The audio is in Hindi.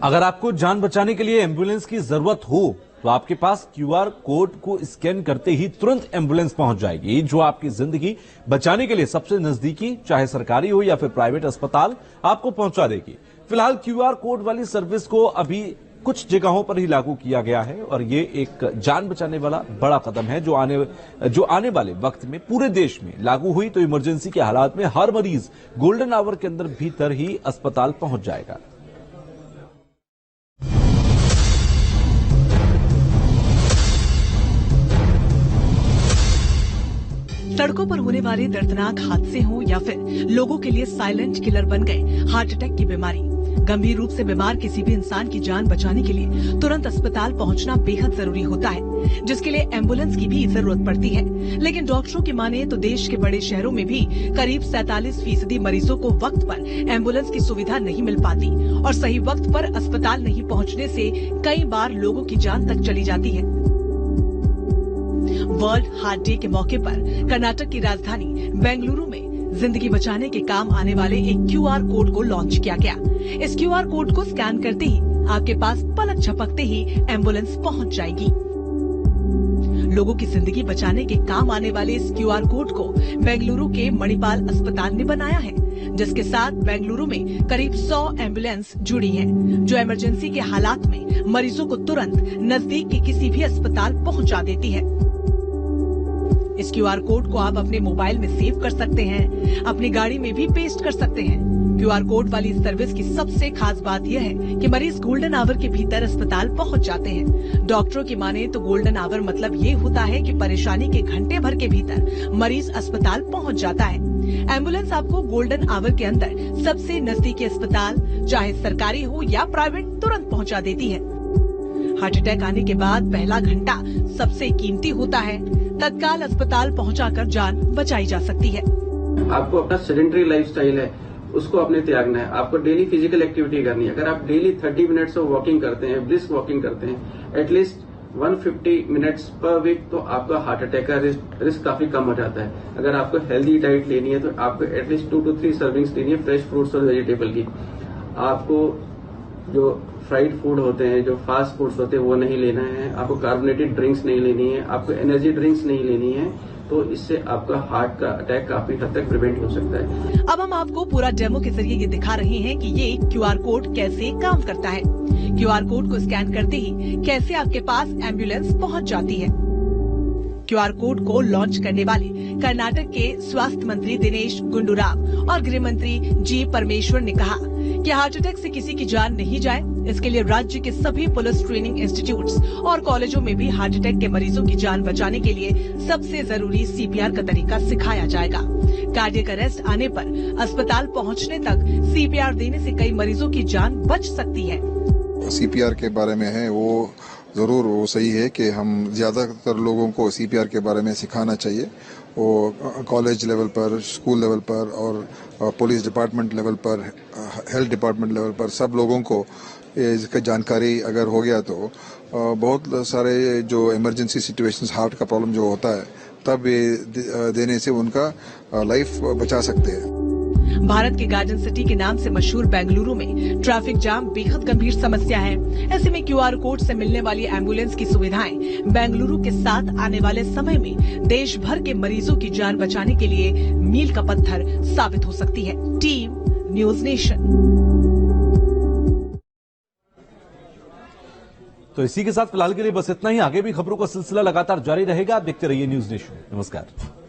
अगर आपको जान बचाने के लिए एम्बुलेंस की जरूरत हो तो आपके पास क्यूआर कोड को स्कैन करते ही तुरंत एम्बुलेंस पहुंच जाएगी, जो आपकी जिंदगी बचाने के लिए सबसे नजदीकी, चाहे सरकारी हो या फिर प्राइवेट अस्पताल, आपको पहुंचा देगी। फिलहाल क्यूआर कोड वाली सर्विस को अभी कुछ जगहों पर ही लागू किया गया है और ये एक जान बचाने वाला बड़ा कदम है जो आने वाले वक्त में पूरे देश में लागू हुई तो इमरजेंसी के हालात में हर मरीज गोल्डन आवर के अंदर भीतर ही अस्पताल पहुंच जाएगा। सड़कों पर होने वाले दर्दनाक हादसे हों या फिर लोगों के लिए साइलेंट किलर बन गए हार्ट अटैक की बीमारी, गंभीर रूप से बीमार किसी भी इंसान की जान बचाने के लिए तुरंत अस्पताल पहुंचना बेहद जरूरी होता है, जिसके लिए एम्बुलेंस की भी जरूरत पड़ती है। लेकिन डॉक्टरों की माने तो देश के बड़े शहरों में भी करीब 47% मरीजों को वक्त पर एम्बुलेंस की सुविधा नहीं मिल पाती और सही वक्त पर अस्पताल नहीं पहुँचने से कई बार लोगों की जान तक चली जाती है। वर्ल्ड हार्ट डे के मौके पर कर्नाटक की राजधानी बेंगलुरु में जिंदगी बचाने के काम आने वाले एक क्यूआर कोड को लॉन्च किया गया। इस क्यूआर कोड को स्कैन करते ही आपके पास पलक झपकते ही एम्बुलेंस पहुंच जाएगी। लोगों की जिंदगी बचाने के काम आने वाले इस क्यूआर कोड को बेंगलुरु के मणिपाल अस्पताल ने बनाया है, जिसके साथ बेंगलुरु में करीब 100 एम्बुलेंस जुड़ी हैं, जो इमरजेंसी के हालात में मरीजों को तुरंत नजदीक के किसी भी अस्पताल पहुंचा देती है। इस क्यूआर कोड को आप अपने मोबाइल में सेव कर सकते हैं, अपनी गाड़ी में भी पेस्ट कर सकते हैं। क्यूआर कोड वाली इस सर्विस की सबसे खास बात यह है कि मरीज गोल्डन आवर के भीतर अस्पताल पहुंच जाते हैं। डॉक्टरों की माने तो गोल्डन आवर मतलब ये होता है कि परेशानी के घंटे भर के भीतर मरीज अस्पताल पहुंच जाता है। एम्बुलेंस आपको गोल्डन आवर के अंदर सबसे नजदीकी अस्पताल, चाहे सरकारी हो या प्राइवेट, तुरंत पहुंचा देती है। हार्ट अटैक आने के बाद पहला घंटा सबसे कीमती होता है, तत्काल अस्पताल पहुंचाकर जान बचाई जा सकती है। आपको अपना सेडेंटरी लाइफस्टाइल है उसको अपने त्यागना है। आपको डेली फिजिकल एक्टिविटी करनी है। अगर आप डेली 30 मिनट्स ऑफ वॉकिंग करते हैं, ब्रिस्क वॉकिंग करते हैं, एटलीस्ट 150 मिनट्स पर वीक, तो आपका हार्ट अटैक का रिस्क काफी कम हो जाता है। अगर आपको हेल्दी डाइट लेनी है तो आपको एटलीस्ट 2 to 3 सर्विंग्स लेनी है फ्रेश फ्रूट्स और वेजिटेबल की। आपको जो फ्राइड फूड होते हैं, जो फास्ट फूड्स होते हैं, वो नहीं लेना है। आपको कार्बोनेटेड ड्रिंक्स नहीं लेनी है, आपको एनर्जी ड्रिंक्स नहीं लेनी है, तो इससे आपका हार्ट का अटैक काफी हद तक प्रिवेंट हो सकता है। अब हम आपको पूरा डेमो के जरिए ये दिखा रहे हैं कि ये क्यूआर कोड कैसे काम करता है। क्यूआर कोड को स्कैन करते ही कैसे आपके पास एम्बुलेंस पहुंच जाती है। क्यूआर कोड को लॉन्च करने वाले कर्नाटक के स्वास्थ्य मंत्री दिनेश गुंडूराव और गृह मंत्री जी परमेश्वर ने कहा कि हार्ट अटैक से किसी की जान नहीं जाए, इसके लिए राज्य के सभी पुलिस ट्रेनिंग इंस्टीट्यूट्स और कॉलेजों में भी हार्ट अटैक के मरीजों की जान बचाने के लिए सबसे जरूरी सीपीआर का तरीका सिखाया जाएगा। कार्डियक अरेस्ट आने पर अस्पताल पहुंचने तक सीपीआर देने से कई मरीजों की जान बच सकती है। सीपीआर के बारे में है वो जरूर वो सही है कि हम ज्यादातर लोगों को सीपीआर के बारे में सिखाना चाहिए। वो कॉलेज लेवल पर, स्कूल लेवल पर और पुलिस डिपार्टमेंट लेवल पर, हेल्थ डिपार्टमेंट लेवल पर सब लोगों को इसका जानकारी अगर हो गया तो बहुत सारे जो इमरजेंसी सिचुएशंस, हार्ट का प्रॉब्लम जो होता है, तब ये देने से उनका लाइफ बचा सकते हैं। भारत के गार्डन सिटी के नाम से मशहूर बेंगलुरु में ट्रैफिक जाम बेहद गंभीर समस्या है। ऐसे में क्यूआर कोड से मिलने वाली एम्बुलेंस की सुविधाएं बेंगलुरु के साथ आने वाले समय में देश भर के मरीजों की जान बचाने के लिए मील का पत्थर साबित हो सकती है। Team news nation. तो इसी के साथ फिलहाल के लिए बस इतना ही। आगे भी खबरों का सिलसिला लगातार जारी रहेगा। आप देखते रहिए न्यूज नेशन। नमस्कार।